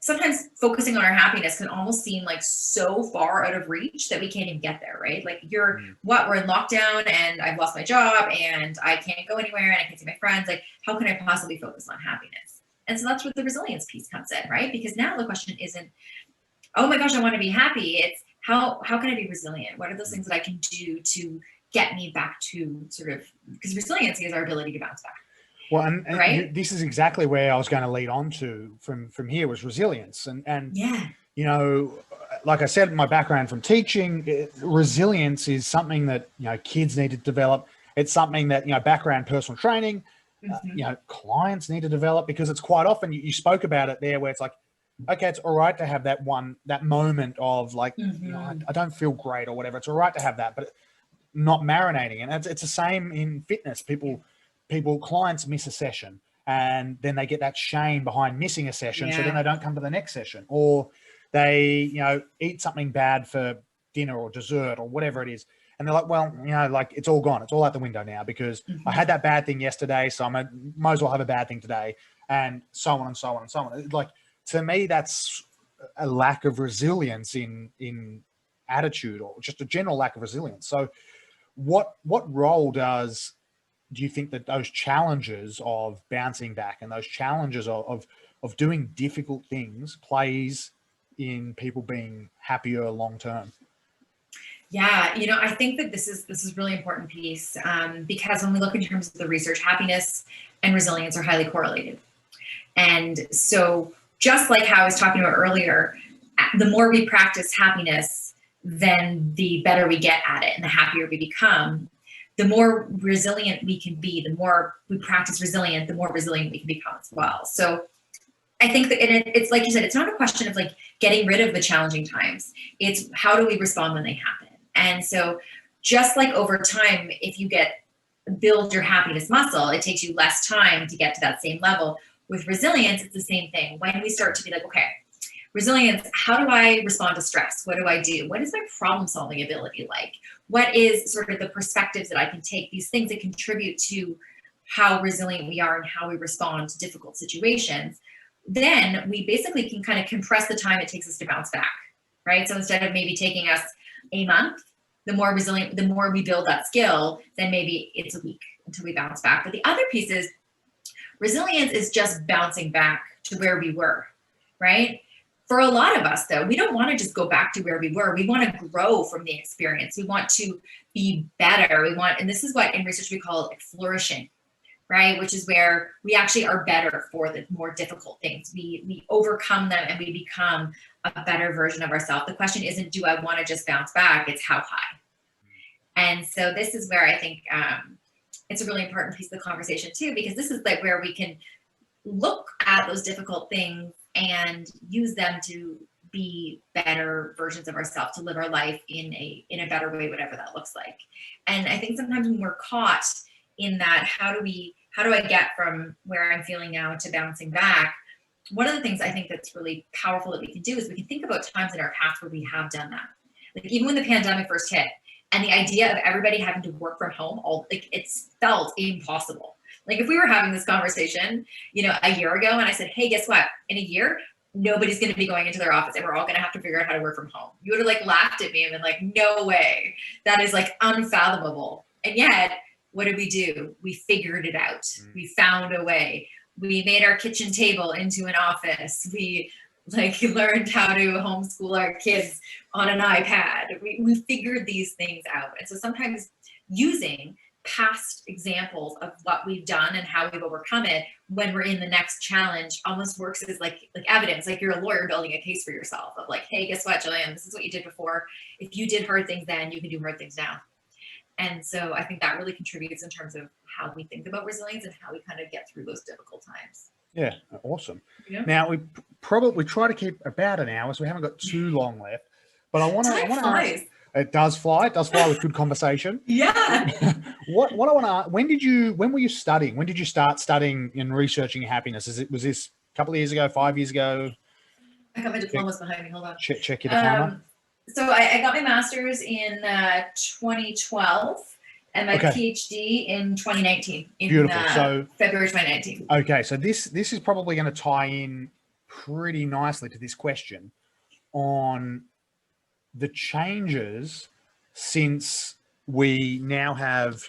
[SPEAKER 2] sometimes focusing on our happiness can almost seem like so far out of reach that we can't even get there, right? Like we're in lockdown and I've lost my job and I can't go anywhere and I can't see my friends. Like, how can I possibly focus on happiness? And so that's where the resilience piece comes in, right? Because now the question isn't, oh my gosh, I want to be happy. It's how can I be resilient? What are those things that I can do to get me back to sort of, because resiliency is our ability to bounce back.
[SPEAKER 1] Well, and right? This is exactly where I was going to lead on to from here, was resilience. And like I said, my background from teaching, resilience is something that, kids need to develop. It's something that, background personal training, clients need to develop, because it's quite often, you spoke about it there, where it's like, okay, it's all right to have that moment of like, I don't feel great or whatever. It's all right to have that, but not marinating. And it's the same in fitness. Clients miss a session, and then they get that shame behind missing a session. So then they don't come to the next session, or they, eat something bad for dinner or dessert or whatever it is. And they're like, well, like it's all gone. It's all out the window now, because I had that bad thing yesterday. So I might as well have a bad thing today, and so on and so on and so on. Like, to me, that's a lack of resilience in attitude, or just a general lack of resilience. So what role do you think that those challenges of bouncing back and those challenges of doing difficult things plays in people being happier long term?
[SPEAKER 2] Yeah, I think that this is really important piece, because when we look in terms of the research, happiness and resilience are highly correlated. And so just like how I was talking about earlier, the more we practice happiness, then the better we get at it and the happier we become. The more resilient we can be, the more we practice resilient, the more resilient we can become as well. So I think that it's like you said, it's not a question of like getting rid of the challenging times. It's how do we respond when they happen? And so just like over time, if you build your happiness muscle, it takes you less time to get to that same level. With resilience, it's the same thing. When we start to be like, okay, resilience, how do I respond to stress? What do I do? What is my problem solving ability like? What is sort of the perspectives that I can take? These things that contribute to how resilient we are and how we respond to difficult situations. Then we basically can kind of compress the time it takes us to bounce back, right? So instead of maybe taking us a month, the more resilient, the more we build that skill, then maybe it's a week until we bounce back. But the other piece is resilience is just bouncing back to where we were, right? For a lot of us, though, we don't want to just go back to where we were. We want to grow from the experience. We want to be better. And this is what in research we call like flourishing, right? Which is where we actually are better for the more difficult things. We overcome them and we become a better version of ourselves. The question isn't, do I want to just bounce back? It's how high. And so this is where I think it's a really important piece of the conversation too, because this is like where we can look at those difficult things and use them to be better versions of ourselves, to live our life in a better way, whatever that looks like. And I think sometimes when we're caught in that, how do I get from where I'm feeling now to bouncing back? One of the things I think that's really powerful that we can do is we can think about times in our past where we have done that. Like even when the pandemic first hit and the idea of everybody having to work from home, it's felt impossible. Like if we were having this conversation, a year ago and I said, hey, guess what? In a year, nobody's going to be going into their office and we're all going to have to figure out how to work from home. You would have like laughed at me and been like, no way. That is like unfathomable. And yet, what did we do? We figured it out. We found a way. We made our kitchen table into an office. We learned how to homeschool our kids on an iPad. We figured these things out. And so sometimes using past examples of what we've done and how we've overcome it when we're in the next challenge almost works as like evidence, like you're a lawyer building a case for yourself of like, hey, guess what, Gillian, this is what you did before. If you did hard things then, you can do hard things now. And so I think that really contributes in terms of how we think about resilience and how we kind of get through those difficult times.
[SPEAKER 1] Yeah, awesome. Yeah. Now we probably try to keep about an hour, so we haven't got too long left. But I want to ask, it does fly with good conversation.
[SPEAKER 2] Yeah.
[SPEAKER 1] What I want to ask, when were you studying? When did you start studying and researching happiness? Was this a couple of years ago, 5 years ago?
[SPEAKER 2] I got my diplomas behind me. Hold on.
[SPEAKER 1] Check your diploma.
[SPEAKER 2] So I got my master's in 2012 and my PhD in 2019.
[SPEAKER 1] Beautiful. So
[SPEAKER 2] February 2019.
[SPEAKER 1] Okay, so this is probably going to tie in pretty nicely to this question on the changes since we now have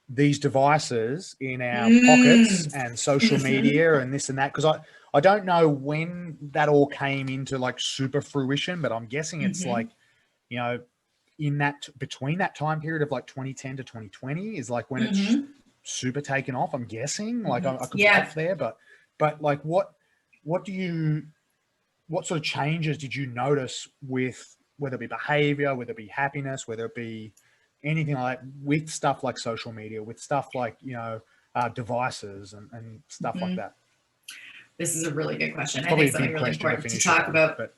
[SPEAKER 1] these devices in our pockets and social media and this and that, because I don't know when that all came into like super fruition, but I'm guessing it's like, in that between that time period of like 2010 to 2020 is like when it's super taken off. I'm guessing like I could be off there, but like what sort of changes did you notice with whether it be behavior, whether it be happiness, whether it be anything like that with stuff like social media, with stuff like, devices and stuff like that?
[SPEAKER 2] This is a really good question. I think something really important to talk about.
[SPEAKER 1] But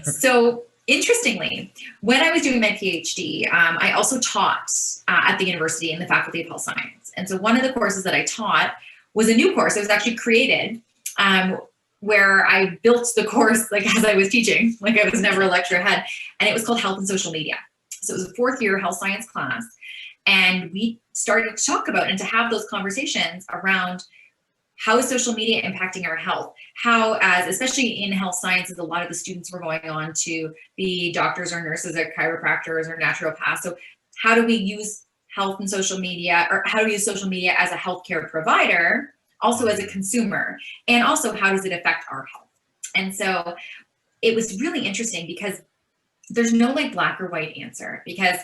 [SPEAKER 2] So interestingly, when I was doing my PhD, I also taught at the university in the Faculty of Health Science. And so one of the courses that I taught was a new course. It was actually created where I built the course like as I was teaching, like I was never a lecture ahead. And it was called Health and Social Media. So it was a 4th year health science class. And we started to talk about and to have those conversations around how is social media impacting our health? How, especially in health sciences, a lot of the students were going on to be doctors or nurses or chiropractors or naturopaths. So how do we use health and social media, or how do we use social media as a healthcare provider, also as a consumer, and also how does it affect our health? And so it was really interesting because there's no like black or white answer, because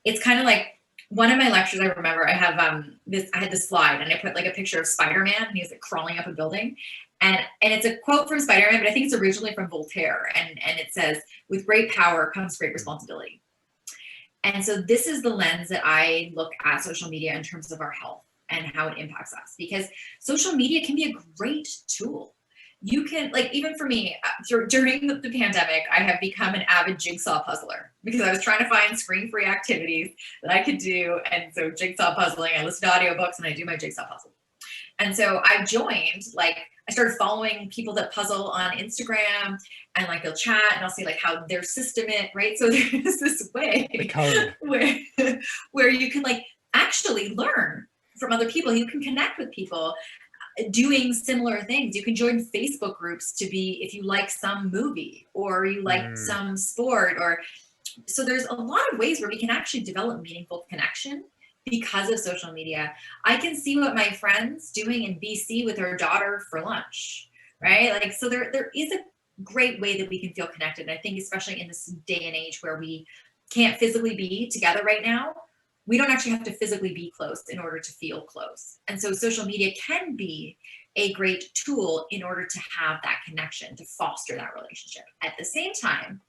[SPEAKER 2] it's kind of like, one of my lectures, I remember I had this slide and I put like a picture of Spider-Man and he was like crawling up a building. And it's a quote from Spider-Man, but I think it's originally from Voltaire. And it says, with great power comes great responsibility. And so this is the lens that I look at social media in terms of our health and how it impacts us, because social media can be a great tool. You can, like, even for me, during the pandemic, I have become an avid jigsaw puzzler because I was trying to find screen-free activities that I could do. And so jigsaw puzzling, I listen to audiobooks and I do my jigsaw puzzle. And so I joined, like, I started following people that puzzle on Instagram, and like they'll chat and I'll see like how their system is, right? So there's this way where you can like actually learn from other people. You can connect with people doing similar things. You can join Facebook groups to be, if you like some movie or you like some sport, or So there's a lot of ways where we can actually develop meaningful connection because of social media. I can see what my friend's doing in BC with her daughter for lunch, right? Like, so there is a great way that we can feel connected. And I think especially in this day and age where we can't physically be together right now, we don't actually have to physically be close in order to feel close. And so social media can be a great tool in order to have that connection, to foster that relationship. At the same time,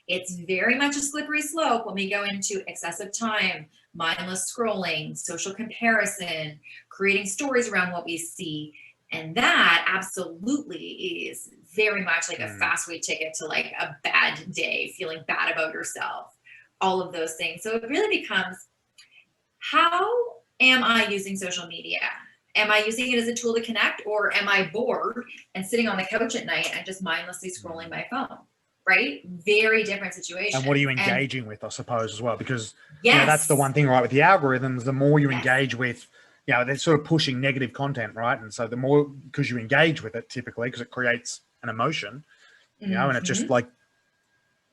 [SPEAKER 2] it's very much a slippery slope when we go into excessive time, mindless scrolling, social comparison, creating stories around what we see. And that absolutely is very much like a fast way ticket to like a bad day, feeling bad about yourself, all of those things. So it really becomes, how am I using social media? Am I using it as a tool to connect, or am I bored and sitting on the couch at night and just mindlessly scrolling my phone? Right? Very different situation.
[SPEAKER 1] And what are you engaging with, I suppose, as well? Because
[SPEAKER 2] yes,
[SPEAKER 1] you know, that's the one thing, right, with the algorithms, the more you engage with, you know, they're sort of pushing negative content, right? And so the more, because you engage with it typically, because it creates an emotion, you know, and it's just like,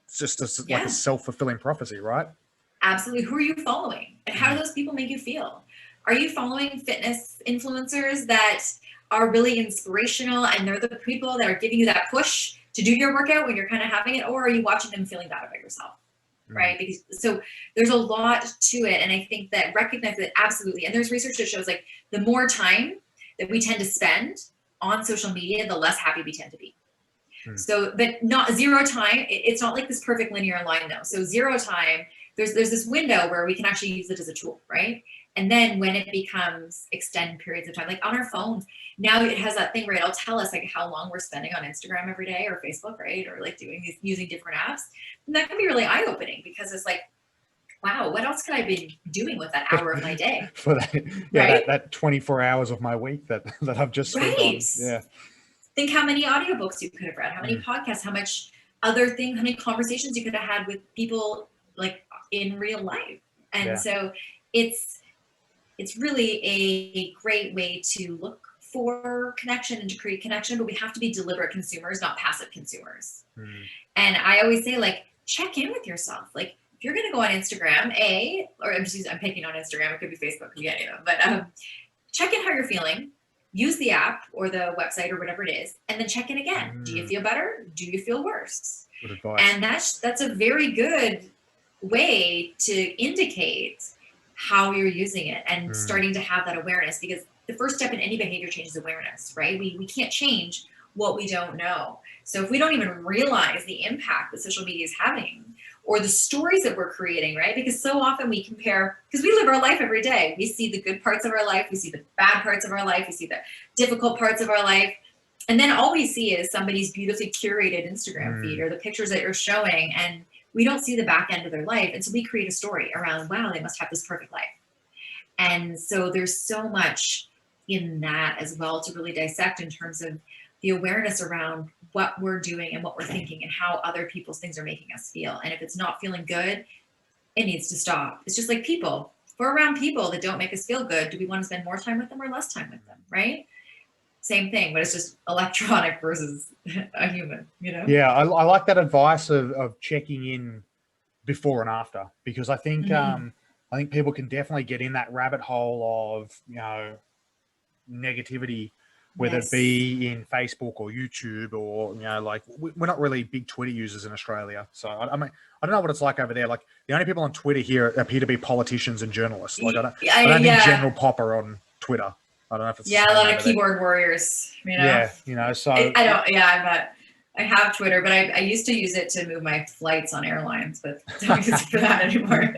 [SPEAKER 1] it's just like a self-fulfilling prophecy, right?
[SPEAKER 2] Absolutely. Who are you following? And how do those people make you feel? Are you following fitness influencers that are really inspirational and they're the people that are giving you that push to do your workout when you're kind of having it? Or are you watching them feeling bad about yourself? Right? Because so there's a lot to it. And I think that recognize that absolutely. And there's research that shows like the more time that we tend to spend on social media, the less happy we tend to be. So, but not zero time. It's not like this perfect linear line though. So zero time, there's this window where we can actually use it as a tool, right? And then when it becomes extended periods of time, like on our phones, now it has that thing where it'll tell us like how long we're spending on Instagram every day or Facebook, right? Or like using different apps. And that can be really eye-opening because it's like, wow, what else could I be doing with that hour of my day?
[SPEAKER 1] For that, right? that 24 hours of my week that I've just spent on. Yeah.
[SPEAKER 2] Think how many audiobooks you could have read, how many podcasts, how much other things, how many conversations you could have had with people like in real life. And so it's really a great way to look for connection and to create connection, but we have to be deliberate consumers, not passive consumers. And I always say, like, check in with yourself. Like, if you're going to go on Instagram, I'm picking on Instagram, it could be Facebook, it could be any of them, but check in how you're feeling, use the app or the website or whatever it is, and then check in again. Do you feel better? Do you feel worse?
[SPEAKER 1] Good advice.
[SPEAKER 2] And that's a very good way to indicate how you're using it and starting to have that awareness, because the first step in any behavior change is awareness, right? We can't change what we don't know. So if we don't even realize the impact that social media is having or the stories that we're creating, right? Because so often we compare, because we live our life every day. We see the good parts of our life. We see the bad parts of our life. We see the difficult parts of our life. And then all we see is somebody's beautifully curated Instagram feed or the pictures that you're showing. And we don't see the back end of their life. And so we create a story around, wow, they must have this perfect life. And so there's so much in that as well to really dissect in terms of the awareness around what we're doing and what we're thinking and how other people's things are making us feel. And if it's not feeling good, it needs to stop. It's just like people. If we're around people that don't make us feel good, do we want to spend more time with them or less time with them, right? Same thing, but it's just electronic versus a human, you know?
[SPEAKER 1] Yeah, I like that advice of checking in before and after, because I think I think people can definitely get in that rabbit hole of, you know, negativity, whether it be in Facebook or YouTube or, you know, like we're not really big Twitter users in Australia. So I mean, I don't know what it's like over there. Like the only people on Twitter here appear to be politicians and journalists. Like I don't think general pop are on Twitter. I don't know if it's
[SPEAKER 2] a lot of keyboard warriors, you know?
[SPEAKER 1] Yeah, you know, so
[SPEAKER 2] I have Twitter, but I used to use it to move my flights on airlines, but don't use it for that anymore.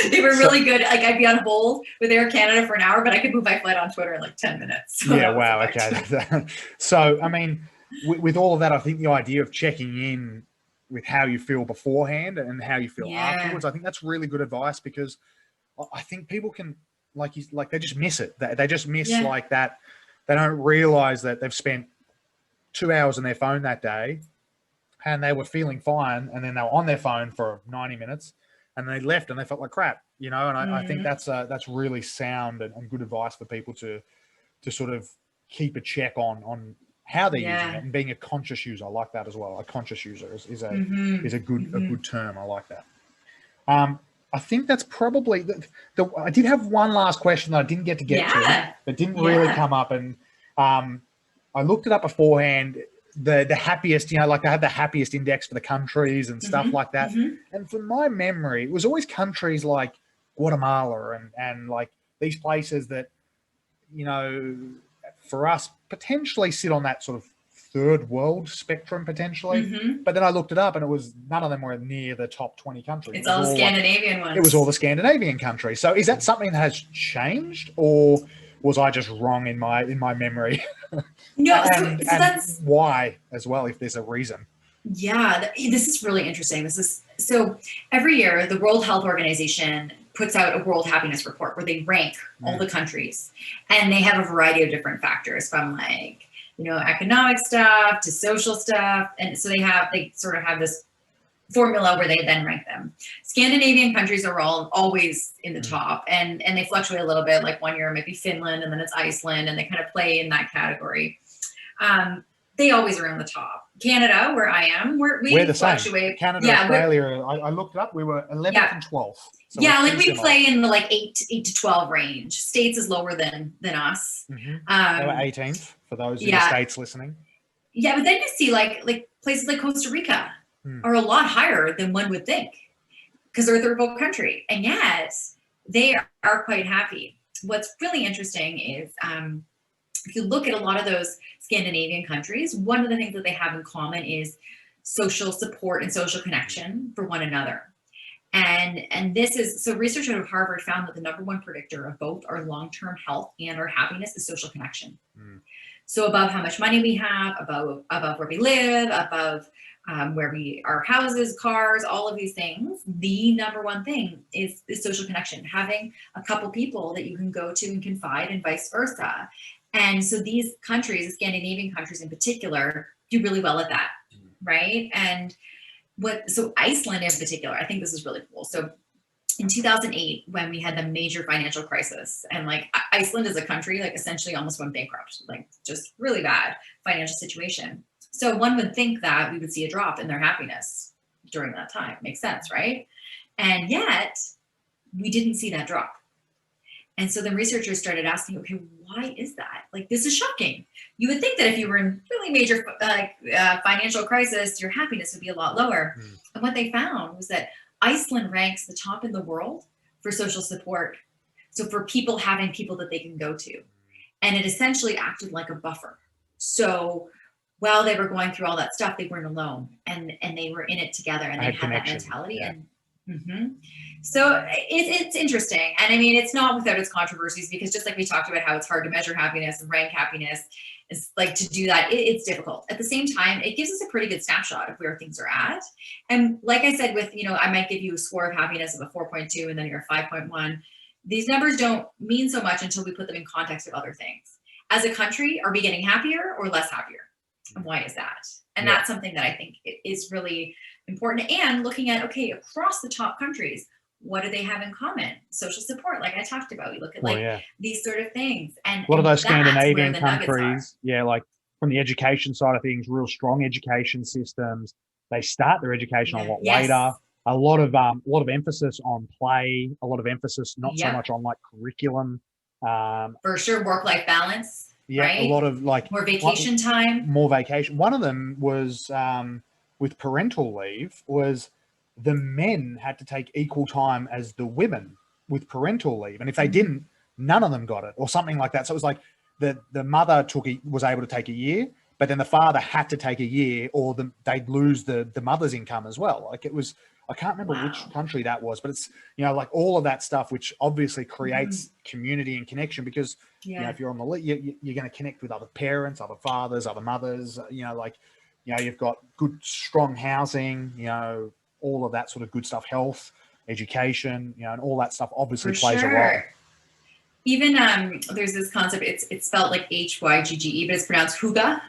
[SPEAKER 2] They were really good. Like I'd be on hold with Air Canada for an hour, but I could move my flight on Twitter in like 10 minutes. So
[SPEAKER 1] yeah, wow, okay. So, I mean, with all of that, I think the idea of checking in with how you feel beforehand and how you feel afterwards, I think that's really good advice, because I think people can, like they just miss it. They just miss like that. They don't realize that they've spent 2 hours on their phone that day and they were feeling fine, and then they were on their phone for 90 minutes and they left and they felt like crap, you know? And I think that's really sound and good advice for people to sort of keep a check on how they're using it and being a conscious user. I like that as well. A conscious user is a good term. I like that. I think that's probably I did have one last question that I didn't get to that didn't really come up, and I looked it up beforehand. The happiest, like they have the happiest index for the countries and stuff like that. And from my memory, it was always countries like Guatemala and like these places that, for us potentially sit on that sort of third world spectrum potentially. But then I looked it up and it was none of them were near the top 20 countries.
[SPEAKER 2] It's all the Scandinavian ones.
[SPEAKER 1] It was all the Scandinavian countries. So is that something that has changed, or was I just wrong in my memory?
[SPEAKER 2] No,
[SPEAKER 1] and that's why as well, if there's a reason.
[SPEAKER 2] Yeah, this is really interesting. So every year the World Health Organization puts out a World Happiness Report where they rank all the countries, and they have a variety of different factors from like, economic stuff to social stuff. And so they sort of have this formula where they then rank them. Scandinavian countries are always in the top, and they fluctuate a little bit. Like one year it might be Finland, and then it's Iceland, and they kind of play in that category. They always are on the top. Canada, where I am, we
[SPEAKER 1] the
[SPEAKER 2] fluctuate.
[SPEAKER 1] Same. Canada, Australia, I looked it up. We were 11th and 12th. So
[SPEAKER 2] like we play in the like 8 to 12 range. States is lower than us.
[SPEAKER 1] They were 18th for those in the States listening.
[SPEAKER 2] Yeah, but then you see like places like Costa Rica are a lot higher than one would think, because they're a third world country, and yet they are quite happy. What's really interesting is if you look at a lot of those Scandinavian countries, one of the things that they have in common is social support and social connection for one another. And this is, so research out of Harvard found that the number one predictor of both our long-term health and our happiness is social connection. So above how much money we have, above where we live, above our houses, cars, all of these things, the number one thing is social connection, having a couple people that you can go to and confide, and vice versa. And so these countries, the Scandinavian countries in particular, do really well at that, right? And so Iceland in particular, I think this is really cool. So in 2008, when we had the major financial crisis, and like Iceland as a country, like essentially almost went bankrupt, like just really bad financial situation. So one would think that we would see a drop in their happiness during that time. Makes sense, right? And yet we didn't see that drop. And so the researchers started asking, okay, why is that? Like, this is shocking. You would think that if you were in really major financial crisis, your happiness would be a lot lower. And what they found was that Iceland ranks the top in the world for social support. So for people having people that they can go to. And it essentially acted like a buffer. So while they were going through all that stuff, they weren't alone, and they were in it together, and they had that mentality.
[SPEAKER 1] Yeah.
[SPEAKER 2] And so it's interesting. And I mean, it's not without its controversies, because just like we talked about how it's hard to measure happiness and rank happiness, it's like to do that, it's difficult. At the same time, it gives us a pretty good snapshot of where things are at. And like I said, with, I might give you a score of happiness of a 4.2 and then you're a 5.1. These numbers don't mean so much until we put them in context of other things. As a country, are we getting happier or less happier? And why is that? And that's something that I think is really important. And looking at, okay, across the top countries, what do they have in common? Social support, like I talked about. We look at these sort of things. And
[SPEAKER 1] a lot of those Scandinavian countries, like from the education side of things, real strong education systems. They start their education a lot later. A lot of emphasis on play, a lot of emphasis not so much on like curriculum.
[SPEAKER 2] For sure, work-life balance.
[SPEAKER 1] Yeah, right? A lot of like
[SPEAKER 2] more vacation time.
[SPEAKER 1] More vacation. One of them was with parental leave, was the men had to take equal time as the women with parental leave, and if they didn't, none of them got it, or something like that. So it was like the mother was able to take a year, but then the father had to take a year, or they'd lose the mother's income as well. Like it was, I can't remember which country that was, but it's, like all of that stuff, which obviously creates community and connection, because if you're on the leave, you're going to connect with other parents, other fathers, other mothers, you've got good, strong housing, all of that sort of good stuff, health, education, and all that stuff obviously plays a role.
[SPEAKER 2] Even there's this concept, it's spelled like Hygge, but it's pronounced hygge.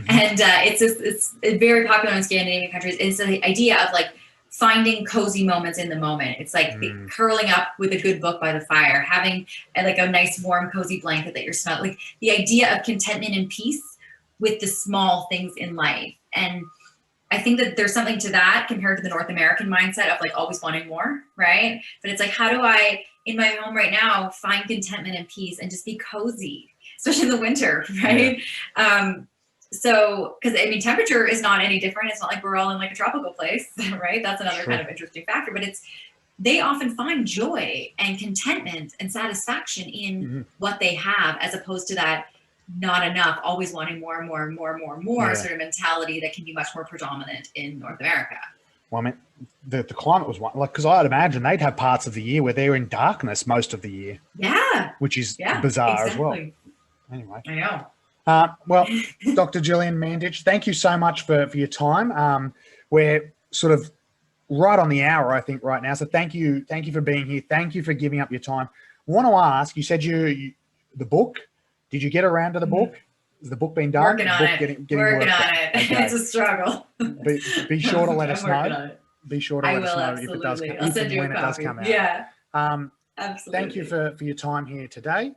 [SPEAKER 2] And it's very popular in Scandinavian countries. It's the idea of like finding cozy moments in the moment. It's like curling up with a good book by the fire, having like a nice warm cozy blanket that you're smelling. Like the idea of contentment and peace with the small things in life. And I think that there's something to that compared to the North American mindset of like always wanting more, right? But it's like, how do I, in my home right now, find contentment and peace and just be cozy, especially in the winter, right? Yeah. So, because I mean, temperature is not any different. It's not like we're all in like a tropical place, right? That's another kind of interesting factor, but they often find joy and contentment and satisfaction in what they have, as opposed to that not enough, always wanting more and more and more and more and more sort of mentality that can be much more predominant in North America.
[SPEAKER 1] Well, I mean, the climate was one, like, because I'd imagine they'd have parts of the year where they're in darkness most of the year.
[SPEAKER 2] Yeah.
[SPEAKER 1] Which is bizarre as well. Anyway.
[SPEAKER 2] I know.
[SPEAKER 1] Well, Dr. Gillian Mandich, thank you so much for your time. We're sort of right on the hour, I think, right now. So thank you for being here. Thank you for giving up your time. I want to ask, you said the book, did you get around to the book? Has the book been done?
[SPEAKER 2] Working on it. Working on it. Okay. It's a struggle.
[SPEAKER 1] Be sure to let us know. Be sure to let us know
[SPEAKER 2] absolutely.
[SPEAKER 1] if it does,
[SPEAKER 2] I'll send you a copy.
[SPEAKER 1] when it does come out.
[SPEAKER 2] Yeah. Absolutely.
[SPEAKER 1] Thank you for your time here today.